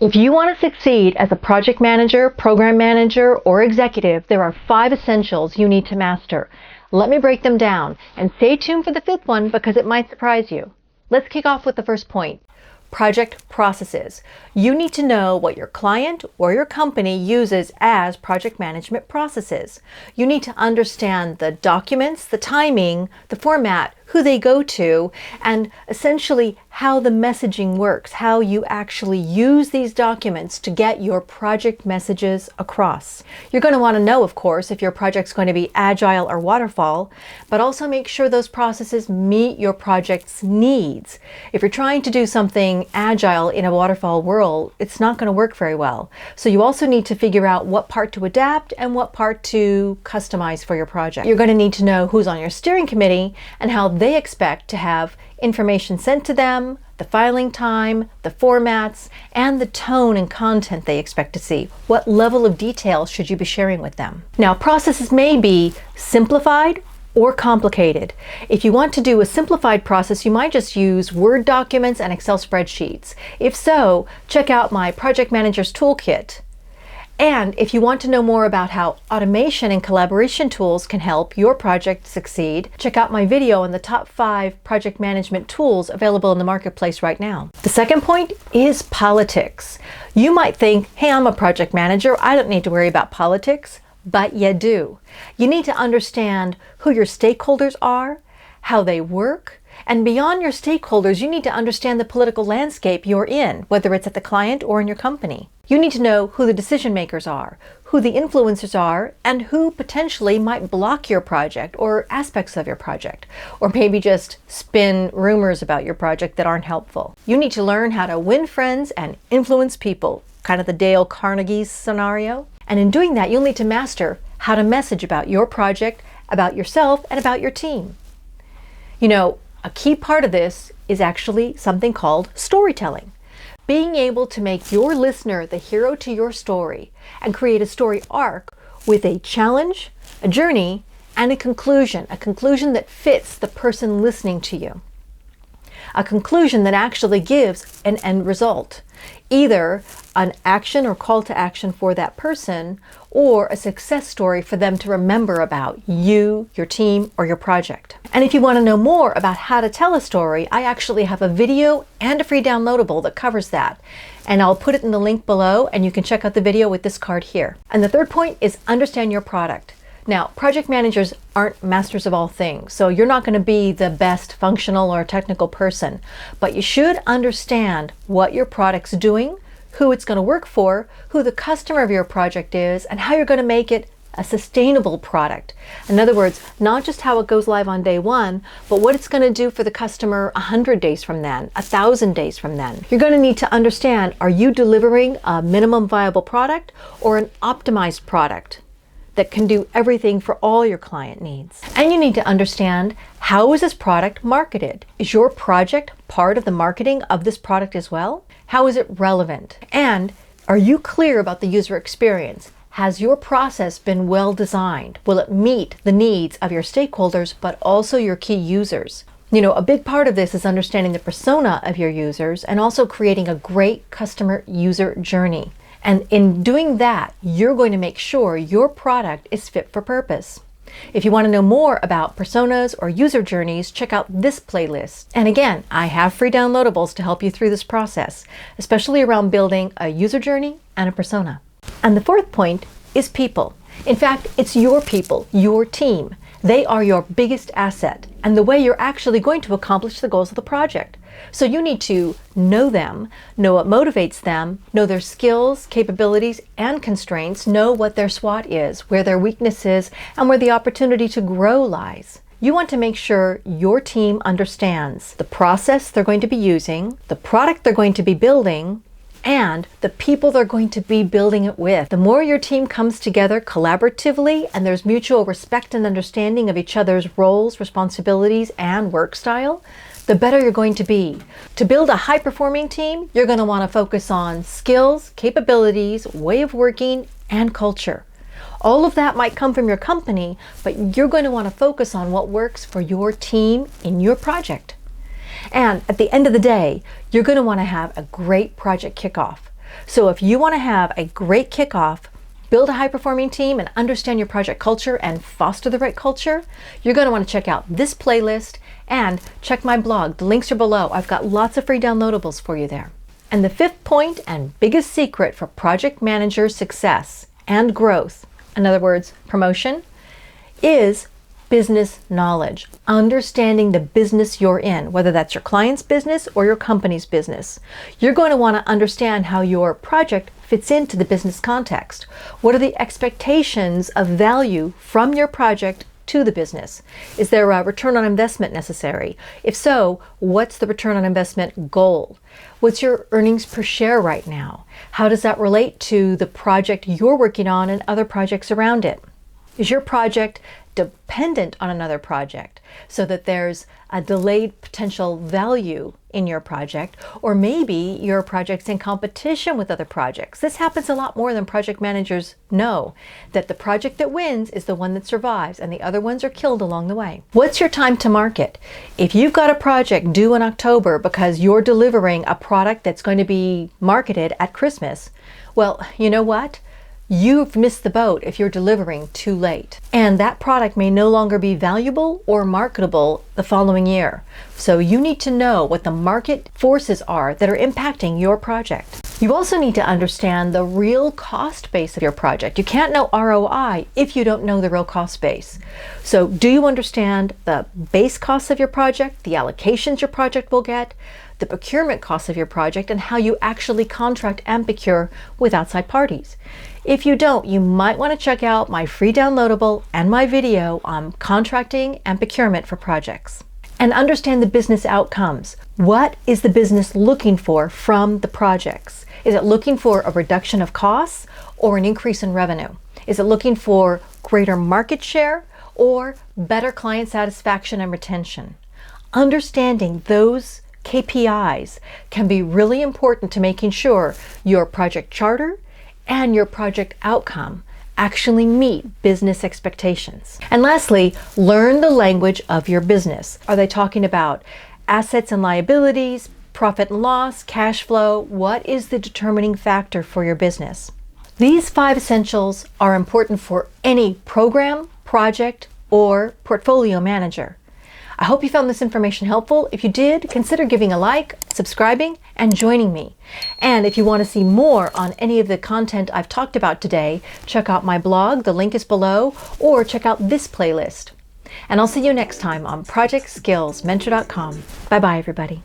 If you want to succeed as a project manager, program manager, or executive, there are 5 essentials you need to master. Let me break them down, and stay tuned for the 5th one because it might surprise you. Let's kick off with the first point. Project processes. You need to know what your client or your company uses as project management processes. You need to understand the documents, the timing, the format, who they go to, and essentially how the messaging works, how you actually use these documents to get your project messages across. You're going to want to know, of course, if your project's going to be agile or waterfall, but also make sure those processes meet your project's needs. If you're trying to do something agile in a waterfall world, it's not going to work very well. So you also need to figure out what part to adapt and what part to customize for your project. You're going to need to know who's on your steering committee and how they expect to have information sent to them, the filing time, the formats, and the tone and content they expect to see. What level of detail should you be sharing with them? Now, processes may be simplified or complicated. If you want to do a simplified process, you might just use Word documents and Excel spreadsheets. If so, check out my Project Manager's Toolkit. And if you want to know more about how automation and collaboration tools can help your project succeed, check out my video on the top 5 project management tools available in the marketplace right now. The second point is politics. You might think, hey, I'm a project manager, I don't need to worry about politics, but you do. You need to understand who your stakeholders are, how they work, and beyond your stakeholders, you need to understand the political landscape you're in, whether it's at the client or in your company. You need to know who the decision makers are, who the influencers are, and who potentially might block your project or aspects of your project, or maybe just spin rumors about your project that aren't helpful. You need to learn how to win friends and influence people, kind of the Dale Carnegie scenario. And in doing that, you'll need to master how to message about your project, about yourself, and about your team. You know, a key part of this is actually something called storytelling. Being able to make your listener the hero to your story and create a story arc with a challenge, a journey, and a conclusion that fits the person listening to you. A conclusion that actually gives an end result, either an action or call to action for that person, or a success story for them to remember about you, your team, or your project. And if you want to know more about how to tell a story, I actually have a video and a free downloadable that covers that. And I'll put it in the link below, and you can check out the video with this card here. And the third point is understand your product. Now, project managers aren't masters of all things, so you're not going to be the best functional or technical person, but you should understand what your product's doing, who it's going to work for, who the customer of your project is, and how you're going to make it a sustainable product. In other words, not just how it goes live on day 1, but what it's going to do for the customer 100 days from then, 1,000 days from then. You're going to need to understand, are you delivering a minimum viable product or an optimized product that can do everything for all your client needs? And you need to understand, how is this product marketed? Is your project part of the marketing of this product as well? How is it relevant? And are you clear about the user experience? Has your process been well designed? Will it meet the needs of your stakeholders, but also your key users? You know, a big part of this is understanding the persona of your users and also creating a great customer user journey. And in doing that, you're going to make sure your product is fit for purpose. If you want to know more about personas or user journeys, check out this playlist. And again, I have free downloadables to help you through this process, especially around building a user journey and a persona. And the fourth point is people. In fact, it's your people, your team. They are your biggest asset and the way you're actually going to accomplish the goals of the project. So you need to know them, know what motivates them, know their skills, capabilities, and constraints, know what their SWOT is, where their weakness is, and where the opportunity to grow lies. You want to make sure your team understands the process they're going to be using, the product they're going to be building, and the people they're going to be building it with. The more your team comes together collaboratively and there's mutual respect and understanding of each other's roles, responsibilities, and work style, the better you're going to be. To build a high-performing team, you're going to want to focus on skills, capabilities, way of working, and culture. All of that might come from your company, but you're going to want to focus on what works for your team in your project. And at the end of the day, you're going to want to have a great project kickoff. So if you want to have a great kickoff, build a high-performing team, and understand your project culture and foster the right culture, you're going to want to check out this playlist and check my blog. The links are below. I've got lots of free downloadables for you there. And the fifth point and biggest secret for project manager success and growth, in other words, promotion, is business knowledge. Understanding the business you're in, whether that's your client's business or your company's business. You're going to want to understand how your project fits into the business context. What are the expectations of value from your project to the business? Is there a return on investment necessary? If so, what's the return on investment goal? What's your earnings per share right now? How does that relate to the project you're working on and other projects around it? Is your project dependent on another project so that there's a delayed potential value in your project? Or maybe your project's in competition with other projects. This happens a lot more than project managers know, that the project that wins is the one that survives and the other ones are killed along the way. What's your time to market? If you've got a project due in October because you're delivering a product that's going to be marketed at Christmas, well, you know what? You've missed the boat if you're delivering too late. And that product may no longer be valuable or marketable the following year. So you need to know what the market forces are that are impacting your project. You also need to understand the real cost base of your project. You can't know ROI if you don't know the real cost base. So do you understand the base costs of your project, the allocations your project will get, the procurement costs of your project, and how you actually contract and procure with outside parties? If you don't, you might want to check out my free downloadable and my video on contracting and procurement for projects. And understand the business outcomes. What is the business looking for from the projects? Is it looking for a reduction of costs or an increase in revenue? Is it looking for greater market share or better client satisfaction and retention? Understanding those KPIs can be really important to making sure your project charter and your project outcome actually meet business expectations. And lastly, learn the language of your business. Are they talking about assets and liabilities, profit and loss, cash flow? What is the determining factor for your business? These 5 essentials are important for any program, project, or portfolio manager. I hope you found this information helpful. If you did, consider giving a like, subscribing, and joining me. And if you want to see more on any of the content I've talked about today, check out my blog, the link is below, or check out this playlist. And I'll see you next time on ProjectSkillsMentor.com. Bye-bye, everybody.